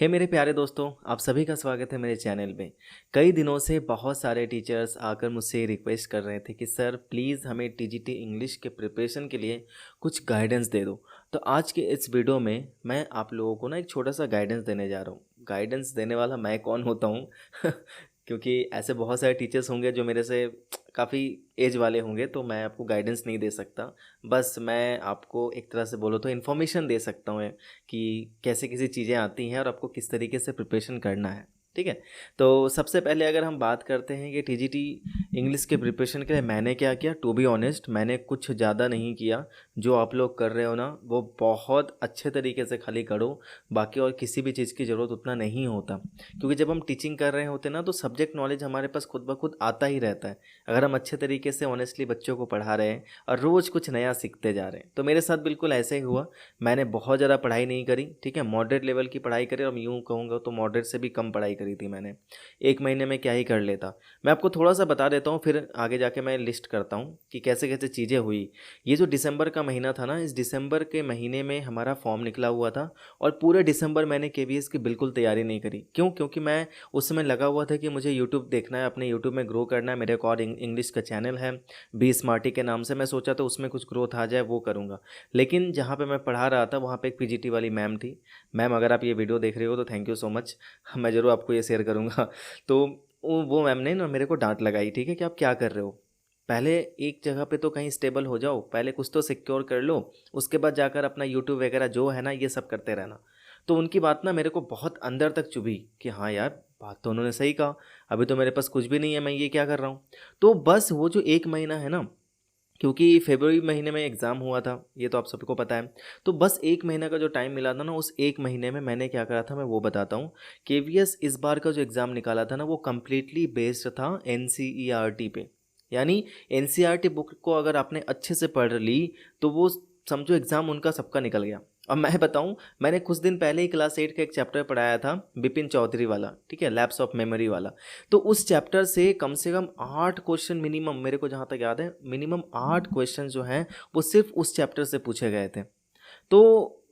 हे मेरे प्यारे दोस्तों, आप सभी का स्वागत है मेरे चैनल में। कई दिनों से बहुत सारे टीचर्स आकर मुझसे रिक्वेस्ट कर रहे थे कि सर प्लीज़ हमें टीजीटी इंग्लिश के प्रिपरेशन के लिए कुछ गाइडेंस दे दो। तो आज के इस वीडियो में मैं आप लोगों को ना एक छोटा सा गाइडेंस देने जा रहा हूँ। गाइडेंस देने वाला मैं कौन होता हूँ क्योंकि ऐसे बहुत सारे टीचर्स होंगे जो मेरे से काफ़ी एज वाले होंगे, तो मैं आपको गाइडेंस नहीं दे सकता। बस मैं आपको एक तरह से बोलो तो इन्फॉर्मेशन दे सकता हूँ कि कैसे कैसी चीज़ें आती हैं और आपको किस तरीके से प्रिपरेशन करना है। ठीक है, तो सबसे पहले अगर हम बात करते हैं कि टीजीटी इंग्लिश के प्रिपरेशन के लिए मैंने क्या किया, टू बी ऑनेस्ट मैंने कुछ ज़्यादा नहीं किया। जो आप लोग कर रहे हो ना वो बहुत अच्छे तरीके से खाली करो, बाकी और किसी भी चीज़ की ज़रूरत उतना नहीं होता। क्योंकि जब हम टीचिंग कर रहे होते ना तो सब्जेक्ट नॉलेज हमारे पास खुद ब खुद आता ही रहता है, अगर हम अच्छे तरीके से ऑनेस्टली बच्चों को पढ़ा रहे हैं और रोज़ कुछ नया सीखते जा रहे हैं। तो मेरे साथ बिल्कुल ऐसे ही हुआ। मैंने बहुत ज़्यादा पढ़ाई नहीं करी, ठीक है, मॉडरेट लेवल की पढ़ाई करी, और यूँ कहूँगा तो मॉडरेट से भी कम पढ़ाई करी थी मैंने। एक महीने में क्या ही कर लेता। मैं आपको थोड़ा सा बता देता हूँ, फिर आगे जाके मैं लिस्ट करता हूँ कि कैसे कैसे चीज़ें हुई। ये जो दिसंबर का महीना था ना, इस दिसंबर के महीने में हमारा फॉर्म निकला हुआ था और पूरे दिसंबर मैंने केवीएस की बिल्कुल तैयारी नहीं करी। क्यों? क्योंकि मैं उस समय लगा हुआ था कि मुझे यूट्यूब देखना है, अपने यूट्यूब में ग्रो करना है। मेरे को और इंग्लिश का चैनल है बी स्मार्टी के नाम से, मैं सोचा तो उसमें कुछ ग्रोथ आ जाए वो करूँगा। लेकिन जहाँ पे मैं पढ़ा रहा था वहाँ पे एक पीजीटी वाली मैम थी। मैम अगर आप ये वीडियो देख रहे हो तो थैंक यू सो मच, मैं ज़रूर आपको ये शेयर करूँगा। तो वो मैम ने ना मेरे को डांट लगाई, ठीक है, कि आप क्या कर रहे हो, पहले एक जगह पे तो कहीं स्टेबल हो जाओ, पहले कुछ तो सिक्योर कर लो, उसके बाद जाकर अपना यूट्यूब वगैरह जो है ना ये सब करते रहना। तो उनकी बात ना मेरे को बहुत अंदर तक चुभी कि हाँ यार, बात तो उन्होंने सही कहा, अभी तो मेरे पास कुछ भी नहीं है, मैं ये क्या कर रहा हूँ। तो बस वो जो एक महीना है ना, क्योंकि फरवरी महीने में एग्ज़ाम हुआ था, ये तो आप सबको पता है। तो बस एक महीने का जो टाइम मिला था ना, उस एक महीने में मैंने क्या करा था मैं वो बताता हूँ। केवीएस इस बार का जो एग्ज़ाम निकाला था ना वो कम्प्लीटली बेस्ड था एनसीईआरटी पे। यानी एनसीईआरटी बुक को अगर आपने अच्छे से पढ़ ली तो वो समझो एग्ज़ाम उनका सबका निकल गया। अब मैं बताऊं, मैंने कुछ दिन पहले ही क्लास 8 का एक चैप्टर पढ़ाया था, बिपिन चौधरी वाला, ठीक है, लैप्स ऑफ मेमोरी वाला। तो उस चैप्टर से कम 8 क्वेश्चन मिनिमम, मेरे को जहाँ तक याद है मिनिमम 8 क्वेश्चन जो हैं वो सिर्फ उस चैप्टर से पूछे गए थे। तो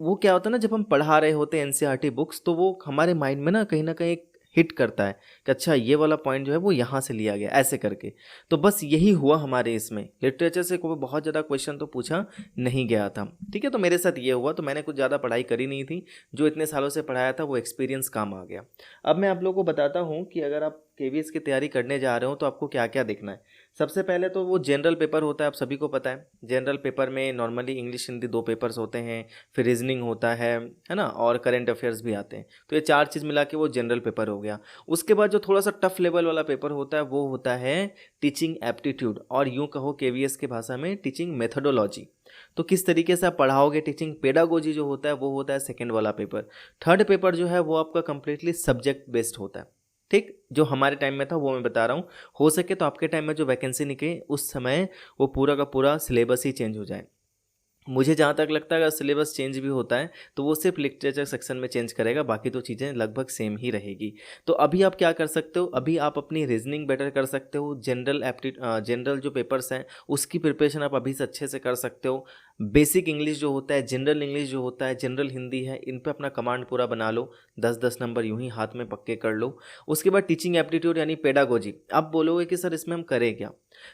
वो क्या होता है ना, जब हम पढ़ा रहे होते हैं एनसीईआरटी बुक्स तो वो हमारे माइंड में ना कहीं हिट करता है कि अच्छा ये वाला पॉइंट जो है वो यहाँ से लिया गया ऐसे करके। तो बस यही हुआ हमारे इसमें, लिटरेचर से कोई बहुत ज़्यादा क्वेश्चन तो पूछा नहीं गया था। ठीक है, तो मेरे साथ ये हुआ, तो मैंने कुछ ज़्यादा पढ़ाई करी नहीं थी, जो इतने सालों से पढ़ाया था वो एक्सपीरियंस काम आ गया। अब मैं आप लोगों को बताता हूँ कि अगर आप केवीएस की तैयारी करने जा रहे हो तो आपको क्या क्या देखना है। सबसे पहले तो वो जनरल पेपर होता है, आप सभी को पता है। जनरल पेपर में नॉर्मली इंग्लिश हिंदी 2 पेपर्स होते हैं, फिर रीजनिंग होता है ना, और करंट अफेयर्स भी आते हैं। तो ये 4 चीज़ मिला के वो जनरल पेपर हो गया। उसके बाद जो थोड़ा सा टफ लेवल वाला पेपर होता है वो होता है टीचिंग एप्टीट्यूड, और यूँ कहो केवीएस की भाषा में टीचिंग मेथडोलॉजी। तो किस तरीके से आप पढ़ाओगे, टीचिंग पेडागोजी जो होता है वो होता है सेकेंड वाला पेपर। थर्ड पेपर जो है वो आपका कंप्लीटली सब्जेक्ट बेस्ड होता है। ठीक, जो हमारे टाइम में था वो मैं बता रहा हूँ, हो सके तो आपके टाइम में जो वैकेंसी निकले उस समय वो पूरा का पूरा सिलेबस ही चेंज हो जाए। मुझे जहाँ तक लगता है अगर सिलेबस चेंज भी होता है तो वो सिर्फ लिटरेचर सेक्शन में चेंज करेगा, बाकी तो चीज़ें लगभग सेम ही रहेगी। तो अभी आप क्या कर सकते हो, अभी आप अपनी रीजनिंग बेटर कर सकते हो, जनरल जो पेपर्स हैं उसकी प्रिपरेशन आप अभी से अच्छे से कर सकते हो। बेसिक इंग्लिश जो होता है, जनरल इंग्लिश जो होता है, जनरल हिंदी है, इन पे अपना कमांड पूरा बना लो, 10-10 नंबर यूं ही हाथ में पक्के कर लो। उसके बाद टीचिंग एप्टीट्यूड यानी पेडागोजी। आप बोलोगे कि सर इसमें हम करें क्या,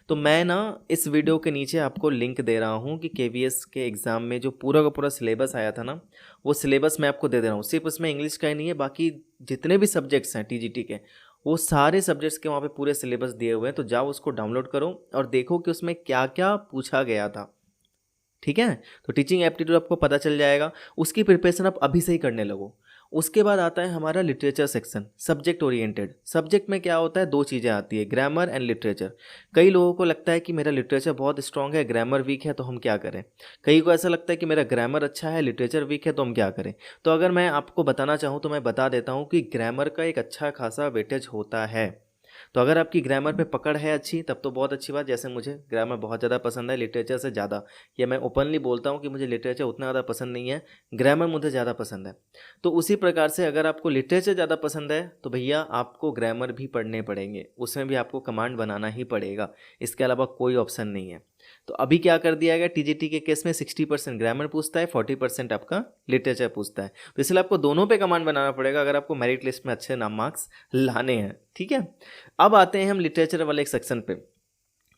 तो मैं ना इस वीडियो के नीचे आपको लिंक दे रहा हूँ कि केवीएस के एग्ज़ाम में जो पूरा का पूरा सिलेबस आया था ना वो सिलेबस मैं आपको दे रहा हूँ। सिर्फ उसमें इंग्लिश का ही नहीं है, बाकी जितने भी सब्जेक्ट्स हैं टीजीटी के वो सारे सब्जेक्ट्स के वहाँ पे पूरे सिलेबस दिए हुए हैं। तो जाओ उसको डाउनलोड करो और देखो कि उसमें क्या क्या पूछा गया था। ठीक है, तो टीचिंग एप्टीट्यूड आपको पता चल जाएगा, उसकी प्रिपरेशन आप अभी से ही करने लगो। उसके बाद आता है हमारा literature section, subject oriented. Subject में क्या होता है, 2 चीज़ें आती है, ग्रामर एंड लिटरेचर। कई लोगों को लगता है कि मेरा लिटरेचर बहुत स्ट्रांग है, ग्रामर वीक है, तो हम क्या करें। कई को ऐसा लगता है कि मेरा ग्रामर अच्छा है, लिटरेचर वीक है, तो हम क्या करें। तो अगर मैं आपको बताना चाहूँ तो मैं बता देता हूँ कि ग्रामर का एक अच्छा खासा वेटेज होता है। तो अगर आपकी ग्रामर पे पकड़ है अच्छी तब तो बहुत अच्छी बात, जैसे मुझे ग्रामर बहुत ज़्यादा पसंद है लिटरेचर से ज़्यादा। ये मैं ओपनली बोलता हूँ कि मुझे लिटरेचर उतना ज़्यादा पसंद नहीं है, ग्रामर मुझे ज़्यादा पसंद है। तो उसी प्रकार से अगर आपको लिटरेचर ज़्यादा पसंद है तो भैया आपको ग्रामर भी पढ़ने पड़ेंगे, उसमें भी आपको कमांड बनाना ही पड़ेगा, इसके अलावा कोई ऑप्शन नहीं है। तो अभी क्या कर दिया गया, टीजीटी के केस में 60% ग्रामर पूछता है, 40% आपका लिटरेचर पूछता है। तो इसलिए आपको दोनों पे कमांड बनाना पड़ेगा अगर आपको मेरिट लिस्ट में अच्छे नाम मार्क्स लाने हैं, ठीक है। अब आते हैं हम लिटरेचर वाले एक सेक्शन पे।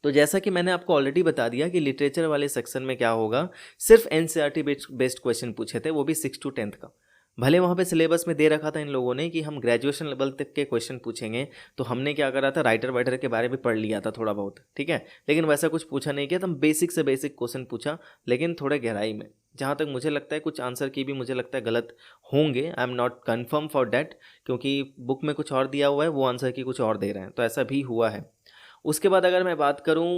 तो जैसा कि मैंने आपको ऑलरेडी बता दिया कि लिटरेचर वाले सेक्शन में क्या होगा, सिर्फ एनसीईआरटी बेस्ड क्वेश्चन पूछे थे, वो भी 6 to 10 का। भले वहाँ पे सिलेबस में दे रखा था इन लोगों ने कि हम ग्रेजुएशन लेवल तक के क्वेश्चन पूछेंगे, तो हमने क्या करा था, राइटर वाइटर के बारे में पढ़ लिया था थोड़ा बहुत, ठीक है, लेकिन वैसा कुछ पूछा नहीं किया, तो हम बेसिक से बेसिक क्वेश्चन पूछा, लेकिन थोड़े गहराई में। जहाँ तक मुझे लगता है कुछ आंसर की भी मुझे लगता है गलत होंगे, I am not confirm for that, क्योंकि बुक में कुछ और दिया हुआ है, वो आंसर की कुछ और दे रहे हैं, तो ऐसा भी हुआ है। उसके बाद अगर मैं बात करूं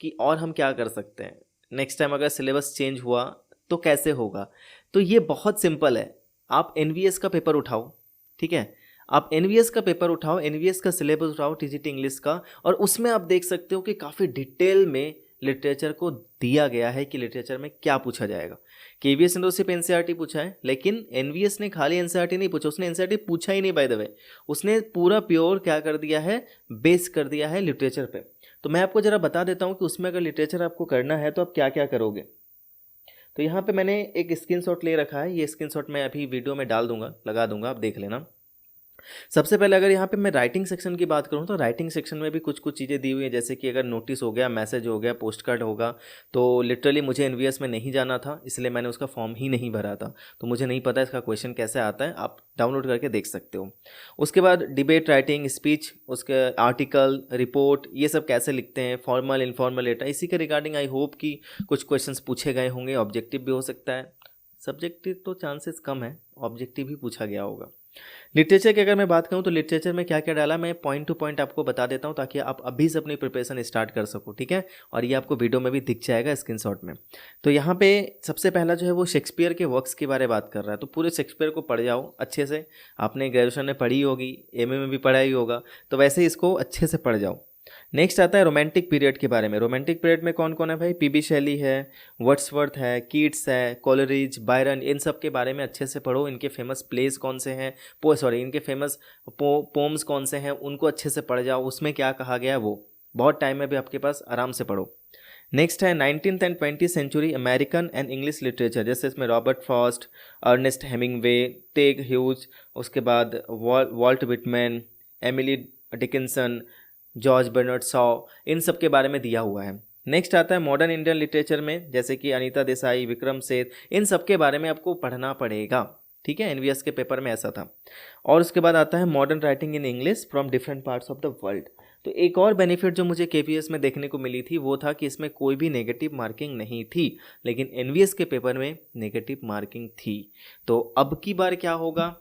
कि और हम क्या कर सकते हैं, नेक्स्ट टाइम अगर सिलेबस चेंज हुआ तो कैसे होगा, तो ये बहुत सिंपल है। आप एनवीएस का पेपर उठाओ, ठीक है, आप एनवीएस का पेपर उठाओ, एनवीएस का सिलेबस उठाओ टीजीटी इंग्लिश का, और उसमें आप देख सकते हो कि काफ़ी डिटेल में लिटरेचर को दिया गया है कि लिटरेचर में क्या पूछा जाएगा। केवीएस ने तो सिर्फ एनसीईआरटी पूछा है, लेकिन एनवीएस ने खाली एनसीईआरटी नहीं पूछा, उसने एनसीईआरटी पूछा ही नहीं बाय द वे, उसने पूरा प्योर क्या कर दिया है, बेस कर दिया है लिटरेचर पे। तो मैं आपको ज़रा बता देता हूँ कि उसमें अगर लिटरेचर आपको करना है तो आप क्या क्या करोगे। तो यहाँ पे मैंने एक स्क्रीनशॉट ले रखा है, ये स्क्रीनशॉट मैं अभी वीडियो में डाल दूंगा, लगा दूंगा, आप देख लेना। सबसे पहले अगर यहाँ पे मैं राइटिंग सेक्शन की बात करूँ तो राइटिंग सेक्शन में भी कुछ कुछ चीज़ें दी हुई हैं, जैसे कि अगर नोटिस हो गया, मैसेज हो गया, पोस्ट कार्ड होगा, तो लिटरली मुझे एनवीएस में नहीं जाना था, इसलिए मैंने उसका फॉर्म ही नहीं भरा था, तो मुझे नहीं पता इसका क्वेश्चन कैसे आता है, आप डाउनलोड करके देख सकते हो। उसके बाद डिबेट राइटिंग, स्पीच, उसके आर्टिकल, रिपोर्ट, ये सब कैसे लिखते हैं, फॉर्मल इनफॉर्मल लेटर, इसी के रिगार्डिंग आई होप कि कुछ क्वेश्चन पूछे गए होंगे। ऑब्जेक्टिव भी हो सकता है, सब्जेक्टिव तो चांसेस कम है, ऑब्जेक्टिव भी पूछा गया होगा। लिटरेचर की अगर मैं बात करूं तो लिटरेचर में क्या क्या डाला, मैं पॉइंट टू पॉइंट आपको बता देता हूं ताकि आप अभी से अपनी प्रिपरेशन स्टार्ट कर सको, ठीक है, और ये आपको वीडियो में भी दिख जाएगा स्क्रीनशॉट में। तो यहाँ पे सबसे पहला जो है वो शेक्सपियर के वर्क्स के बारे में बात कर रहा है, तो पूरे शेक्सपियर को पढ़ जाओ अच्छे से। आपने ग्रेजुएशन में पढ़ी होगी, एमए में भी पढ़ा ही होगा, तो वैसे ही इसको अच्छे से पढ़ जाओ। नेक्स्ट आता है रोमांटिक पीरियड के बारे में। रोमांटिक पीरियड में कौन कौन है भाई, पीबी शैली है, वर्ड्सवर्थ है, कीट्स है, कोलरिज, बायरन, इन सब के बारे में अच्छे से पढ़ो। इनके फेमस प्लेस कौन से हैं, इनके फेमस पोम्स कौन से हैं, उनको अच्छे से पढ़ जाओ, उसमें क्या कहा गया है वो बहुत टाइम में भी आपके पास, आराम से पढ़ो। नेक्स्ट है 19th and 20th century American and English literature, जैसे इसमें Robert Frost, Ernest Hemingway, Ted Hughes, उसके बाद Walt Whitman, Emily Dickinson, George Bernard Shaw, इन सब के बारे में दिया हुआ है। नेक्स्ट आता है मॉडर्न इंडियन लिटरेचर में, जैसे कि अनीता देसाई, विक्रम सेठ, इन सब के बारे में आपको पढ़ना पड़ेगा, ठीक है, एनवीएस के पेपर में ऐसा था। और उसके बाद आता है modern writing in English from different parts of the world. तो एक और बेनिफिट जो मुझे केवीएस में देखने को मिली थी वो था कि इसमें कोई भी नेगेटिव मार्किंग नहीं थी, लेकिन एनवीएस के पेपर में नेगेटिव मार्किंग थी। तो अब की बार क्या होगा,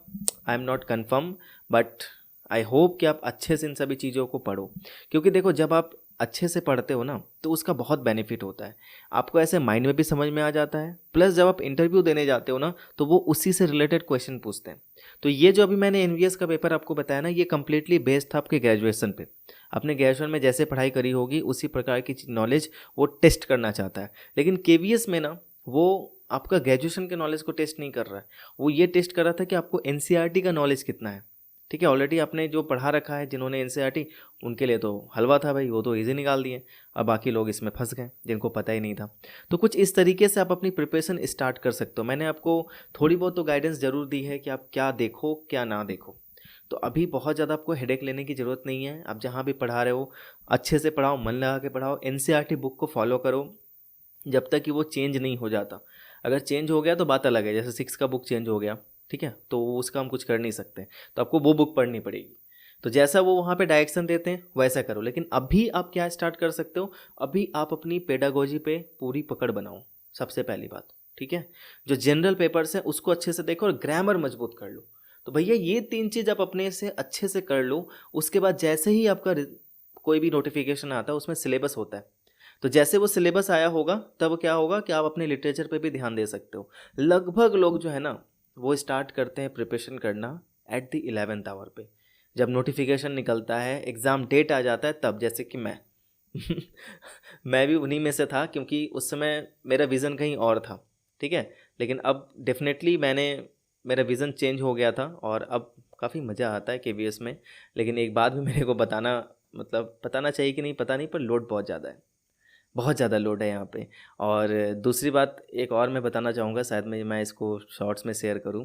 I am not confirm, but I hope कि आप अच्छे से इन सभी चीज़ों को पढ़ो, क्योंकि देखो जब आप अच्छे से पढ़ते हो ना तो उसका बहुत बेनिफिट होता है, आपको ऐसे माइंड में भी समझ में आ जाता है, प्लस जब आप इंटरव्यू देने जाते हो ना तो वो उसी से रिलेटेड क्वेश्चन पूछते हैं। तो ये जो अभी मैंने एनवीएस का पेपर आपको बताया ना, ये कम्प्लीटली बेस्ड था आपके ग्रेजुएशन पे, आपने ग्रेजुएशन में जैसे पढ़ाई करी होगी उसी प्रकार की नॉलेज वो टेस्ट करना चाहता है। लेकिन केवीएस में ना वो आपका ग्रेजुएशन के नॉलेज को टेस्ट नहीं कर रहा है, वो ये टेस्ट कर रहा था कि आपको एनसीईआरटी का नॉलेज कितना है, ठीक है। ऑलरेडी आपने जो पढ़ा रखा है, जिन्होंने एनसीईआरटी, उनके लिए तो हलवा था भाई, वो तो इजी निकाल दिए, अब बाकी लोग इसमें फंस गए जिनको पता ही नहीं था। तो कुछ इस तरीके से आप अपनी प्रिपरेशन स्टार्ट कर सकते हो। मैंने आपको थोड़ी बहुत तो गाइडेंस ज़रूर दी है कि आप क्या देखो क्या ना देखो। तो अभी बहुत ज़्यादा आपको हेडेक लेने की ज़रूरत नहीं है, आप जहाँ भी पढ़ा रहे हो अच्छे से पढ़ाओ, मन लगा के पढ़ाओ, एनसीईआरटी बुक को फॉलो करो जब तक कि वो चेंज नहीं हो जाता। अगर चेंज हो गया तो बात अलग है, जैसे 6 का बुक चेंज हो गया, ठीक है, तो उसका हम कुछ कर नहीं सकते, तो आपको वो बुक पढ़नी पड़ेगी। तो जैसा वो वहाँ पे डायरेक्शन देते हैं वैसा करो। लेकिन अभी आप क्या स्टार्ट कर सकते हो, अभी आप अपनी पेडागोजी पे पूरी पकड़ बनाओ, सबसे पहली बात, ठीक है। जो जनरल पेपर्स हैं उसको अच्छे से देखो और ग्रामर मजबूत कर लो। तो भैया ये 3 चीज़ आप अपने से अच्छे से कर लो। उसके बाद जैसे ही आपका कोई भी नोटिफिकेशन आता है उसमें सिलेबस होता है, तो जैसे वो सिलेबस आया होगा तब क्या होगा कि आप अपने लिटरेचर पे भी ध्यान दे सकते हो। लगभग लोग जो है ना वो स्टार्ट करते हैं प्रिपरेशन करना एट द 11th आवर पे, जब नोटिफिकेशन निकलता है, एग्ज़ाम डेट आ जाता है तब, जैसे कि मैं मैं भी उन्हीं में से था, क्योंकि उस समय मेरा विज़न कहीं और था, ठीक है। लेकिन अब डेफिनेटली मेरा विज़न चेंज हो गया था और अब काफ़ी मज़ा आता है केवीएस में। लेकिन एक बात भी मेरे को बताना चाहिए कि नहीं पता नहीं, पर लोड बहुत ज़्यादा है, बहुत ज़्यादा लोड है यहाँ पे। और दूसरी बात एक और मैं बताना चाहूँगा, शायद मैं इसको शॉर्ट्स में शेयर करूँ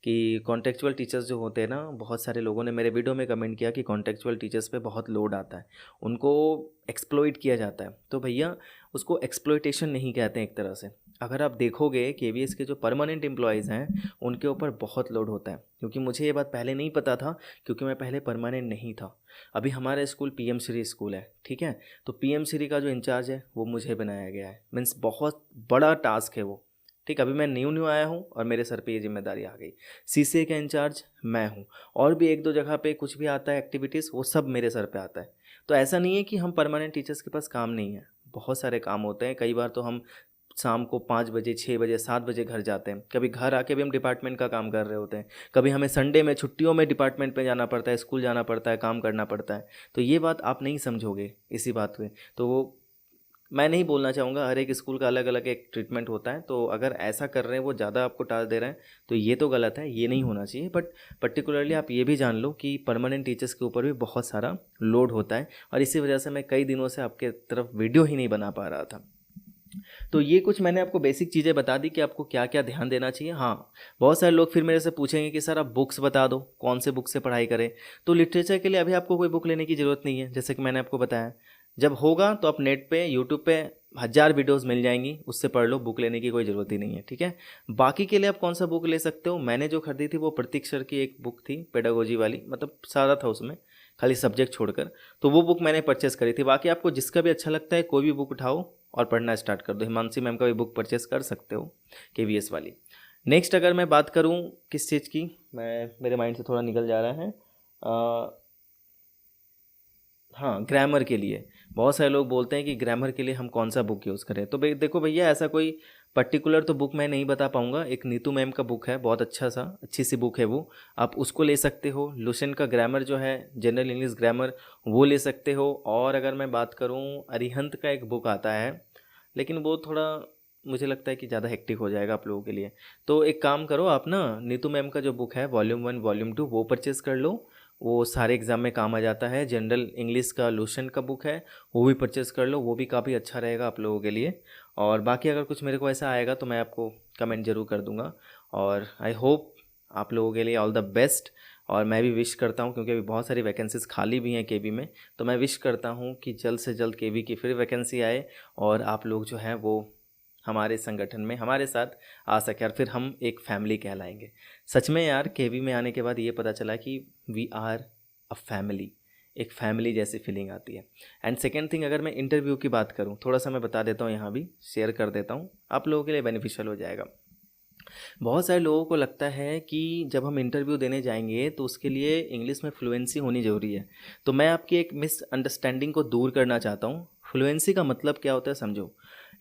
कि कॉन्टेक्चुअल टीचर्स जो होते हैं ना, बहुत सारे लोगों ने मेरे वीडियो में कमेंट किया कि कॉन्टेक्चुअल टीचर्स पे बहुत लोड आता है, उनको एक्सप्लॉइट किया जाता है। तो भैया उसको एक्सप्लॉइटेशन नहीं कहते हैं एक तरह से। अगर आप देखोगे केवीएस के जो परमानेंट एम्प्लॉयज़ हैं उनके ऊपर बहुत लोड होता है, क्योंकि मुझे ये बात पहले नहीं पता था, क्योंकि मैं पहले परमानेंट नहीं था। अभी हमारा स्कूल पीएम श्री स्कूल है, ठीक है, तो पीएम श्री का जो इंचार्ज है वो मुझे बनाया गया है। मीन्स बहुत बड़ा टास्क है वो, ठीक। अभी मैं न्यू आया हूँ और मेरे सर पे ये जिम्मेदारी आ गई। सीसीए का इंचार्ज मैं हूँ, और भी एक दो जगह पे कुछ भी आता है एक्टिविटीज़, वो सब मेरे सर पे आता है। तो ऐसा नहीं है कि हम परमानेंट टीचर्स के पास काम नहीं है, बहुत सारे काम होते हैं। कई बार तो हम शाम को 5 बजे 6 बजे 7 बजे घर जाते हैं, कभी घर आके भी हम डिपार्टमेंट का काम कर रहे होते हैं, कभी हमें संडे में छुट्टियों में डिपार्टमेंट में जाना पड़ता है, स्कूल जाना पड़ता है, काम करना पड़ता है। तो ये बात आप नहीं समझोगे इसी बात पे। तो वो मैं नहीं बोलना चाहूँगा, हर एक स्कूल का अलग अलग एक ट्रीटमेंट होता है। तो अगर ऐसा कर रहे हैं, वो ज़्यादा आपको टास्क दे रहे हैं, तो ये तो गलत है, ये नहीं होना चाहिए। बट पर्टिकुलरली आप ये भी जान लो कि परमानेंट टीचर्स के ऊपर भी बहुत सारा लोड होता है, और इसी वजह से मैं कई दिनों से आपके तरफ वीडियो ही नहीं बना पा रहा था। तो ये कुछ मैंने आपको बेसिक चीज़ें बता दी कि आपको क्या क्या ध्यान देना चाहिए। हाँ, बहुत सारे लोग फिर मेरे से पूछेंगे कि सर आप बुक्स बता दो, कौन से बुक से पढ़ाई करें। तो लिटरेचर के लिए अभी आपको कोई बुक लेने की ज़रूरत नहीं है, जैसे कि मैंने आपको बताया। जब होगा तो आप नेट पे यूट्यूब पे 1000 वीडियोस मिल जाएंगी, उससे पढ़ लो, बुक लेने की कोई ज़रूरत ही नहीं है, ठीक है। बाकी के लिए आप कौन सा बुक ले सकते हो, मैंने जो खरीदी थी वो प्रतीक सर की एक बुक थी, पेडागोजी वाली, मतलब सारा था उसमें, खाली सब्जेक्ट छोड़कर। तो वो बुक मैंने परचेस करी थी। बाकी आपको जिसका भी अच्छा लगता है कोई भी बुक उठाओ और पढ़ना स्टार्ट कर दो। हिमांशी मैम का भी बुक परचेस कर सकते हो, केवीएस वाली। नेक्स्ट अगर मैं बात करूँ किस चीज़ की, मैं मेरे माइंड से थोड़ा निकल जा रहा है, हाँ, ग्रामर के लिए बहुत सारे लोग बोलते हैं कि ग्रामर के लिए हम कौन सा बुक यूज़ करें। तो देखो भैया, ऐसा कोई पर्टिकुलर तो बुक मैं नहीं बता पाऊँगा। एक नीतू मैम का बुक है, बहुत अच्छी सी बुक है वो, आप उसको ले सकते हो। लुसेंट का ग्रामर जो है, जनरल इंग्लिश ग्रामर, वो ले सकते हो। और अगर मैं बात करूँ, अरिहंत का एक बुक आता है, लेकिन वो थोड़ा मुझे लगता है कि ज़्यादा हेक्टिक हो जाएगा आप लोगों के लिए। तो एक काम करो आप ना, नीतू मैम का जो बुक है वॉल्यूम 1 वॉल्यूम 2 वो परचेज़ कर लो, वो सारे एग्ज़ाम में काम आ जाता है। जनरल इंग्लिश का लुसेंट का बुक है, वो भी परचेज़ कर लो, वो भी काफ़ी अच्छा रहेगा आप लोगों के लिए। और बाकी अगर कुछ मेरे को ऐसा आएगा तो मैं आपको कमेंट ज़रूर कर दूंगा। और आई होप आप लोगों के लिए ऑल द बेस्ट। और मैं भी विश करता हूं, क्योंकि अभी बहुत सारी वैकेंसीज खाली भी हैं केवी में, तो मैं विश करता हूं कि जल्द से जल्द केवी की फिर वैकेंसी आए और आप लोग जो हैं वो हमारे संगठन में हमारे साथ आ सके, और फिर हम एक फैमिली कहलाएंगे। सच में यार, केवी में आने के बाद ये पता चला कि वी आर अ फैमिली, एक फैमिली जैसी फीलिंग आती है। एंड सेकेंड थिंग, अगर मैं इंटरव्यू की बात करूँ, थोड़ा सा मैं बता देता हूँ, यहाँ भी शेयर कर देता हूँ, आप लोगों के लिए बेनिफिशियल हो जाएगा। बहुत सारे लोगों को लगता है कि जब हम इंटरव्यू देने जाएंगे तो उसके लिए इंग्लिश में फ्लुएंसी होनी ज़रूरी है। तो मैं आपकी एक मिसअंडरस्टैंडिंग को दूर करना चाहता हूँ। फ्लुएंसी का मतलब क्या होता है समझो।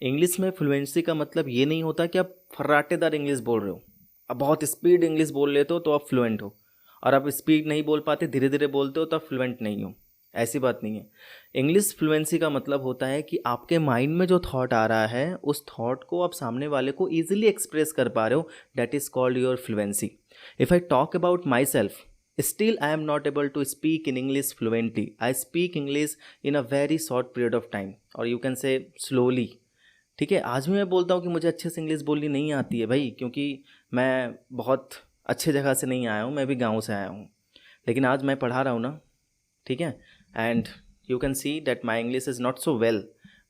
इंग्लिश में फ्लुएंसी का मतलब ये नहीं होता कि आप फर्राटेदार इंग्लिश बोल रहे हो, अब बहुत स्पीड इंग्लिश बोल लेते हो तो आप फ्लुएंट हो, और आप स्पीड नहीं बोल पाते, धीरे धीरे बोलते हो तो आप फ्लुएंट नहीं हो। ऐसी बात नहीं है। इंग्लिश फ्लुएंसी का मतलब होता है कि आपके माइंड में जो थॉट आ रहा है उस थॉट को आप सामने वाले को ईजिली एक्सप्रेस कर पा रहे हो, that is called your fluency. If I talk about my self, still I am not able to speak in English fluently. I speak English in a very short period of time, or you can say slowly. ठीक है, आज भी मैं बोलता हूँ कि मुझे अच्छे से इंग्लिश बोलनी नहीं आती है भाई, क्योंकि मैं बहुत अच्छे जगह से नहीं आया हूँ, मैं भी गाँव से आया हूँ। लेकिन आज मैं पढ़ा रहा हूँ ना, ठीक है, and you can see that my English is not so well,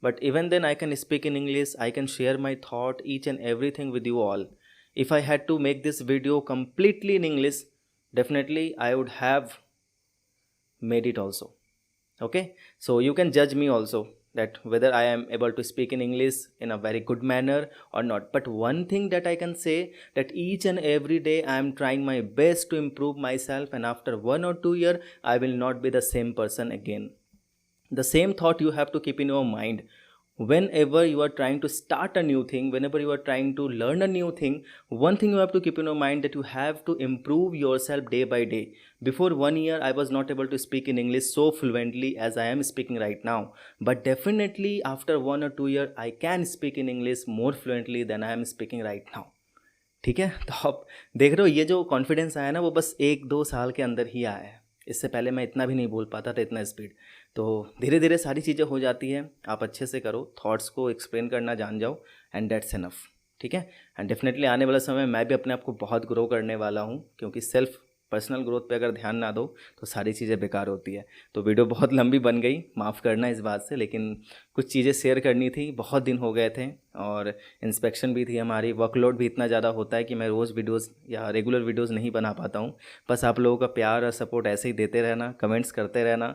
but even then I can speak in English, I can share my thought each and everything with you all. If I had to make this video completely in English, definitely I would have made it also. Okay, so you can judge me also that whether I am able to speak in English in a very good manner or not. But one thing that I can say, that each and every day I am trying my best to improve myself, and after 1 or 2 years I will not be the same person again. The same thought you have to keep in your mind whenever you are trying to start a new thing, whenever you are trying to learn a new thing. One thing you have to keep in your mind, that you have to improve yourself day by day. Before 1 year I was not able to speak in English so fluently as I am speaking right now, but definitely after 1 or 2 years I can speak in English more fluently than I am speaking right now. ठीक है, तो आप देख रहे हो ये जो confidence आया ना, वो बस 1-2 साल के अंदर ही आया है। इससे पहले मैं इतना भी नहीं बोल पाता था, इतना स्पीड। तो धीरे धीरे सारी चीज़ें हो जाती है, आप अच्छे से करो, थॉट्स को एक्सप्लेन करना जान जाओ एंड दैट्स इनफ। ठीक है। एंड डेफिनेटली आने वाला समय मैं भी अपने आप को बहुत ग्रो करने वाला हूँ, क्योंकि सेल्फ पर्सनल ग्रोथ पे अगर ध्यान ना दो तो सारी चीज़ें बेकार होती है। तो वीडियो बहुत लंबी बन गई, माफ़ करना इस बात से, लेकिन कुछ चीज़ें शेयर करनी थी, बहुत दिन हो गए थे और इंस्पेक्शन भी थी हमारी, वर्कलोड भी इतना ज़्यादा होता है कि मैं रोज़ वीडियोज़ या रेगुलर वीडियोज़ नहीं बना पाता हूँ। बस आप लोगों का प्यार और सपोर्ट ऐसे ही देते रहना, कमेंट्स करते रहना,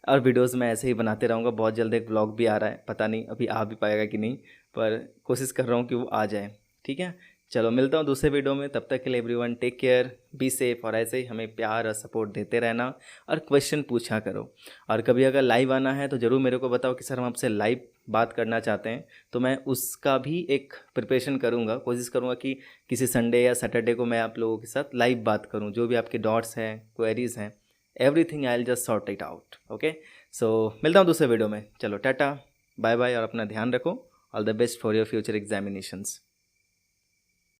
और वीडियोज़ मैं ऐसे ही बनाते रहूँगा। बहुत जल्द एक व्लॉग भी आ रहा है, पता नहीं अभी आ भी पाएगा कि नहीं, पर कोशिश कर रहा हूँ कि वो आ जाए। ठीक है, चलो मिलता हूँ दूसरे वीडियो में, तब तक के लिए everyone take care, be safe, और ऐसे ही हमें प्यार और सपोर्ट देते रहना और क्वेश्चन पूछा करो। और कभी अगर लाइव आना है तो ज़रूर मेरे को बताओ कि सर हम आपसे लाइव बात करना चाहते हैं, तो मैं उसका भी एक प्रिपरेशन करूँगा, कोशिश करूँगा कि किसी संडे या सैटरडे को मैं आप लोगों के साथ लाइव बात करूँ। जो भी आपके डॉट्स हैं, क्वेरीज़ हैं, everything I will just sort it out. Okay, so मिलता हूँ दूसरे वीडियो में। चलो टाटा, बाय बाय, और अपना ध्यान रखो। All the best for your future examinations.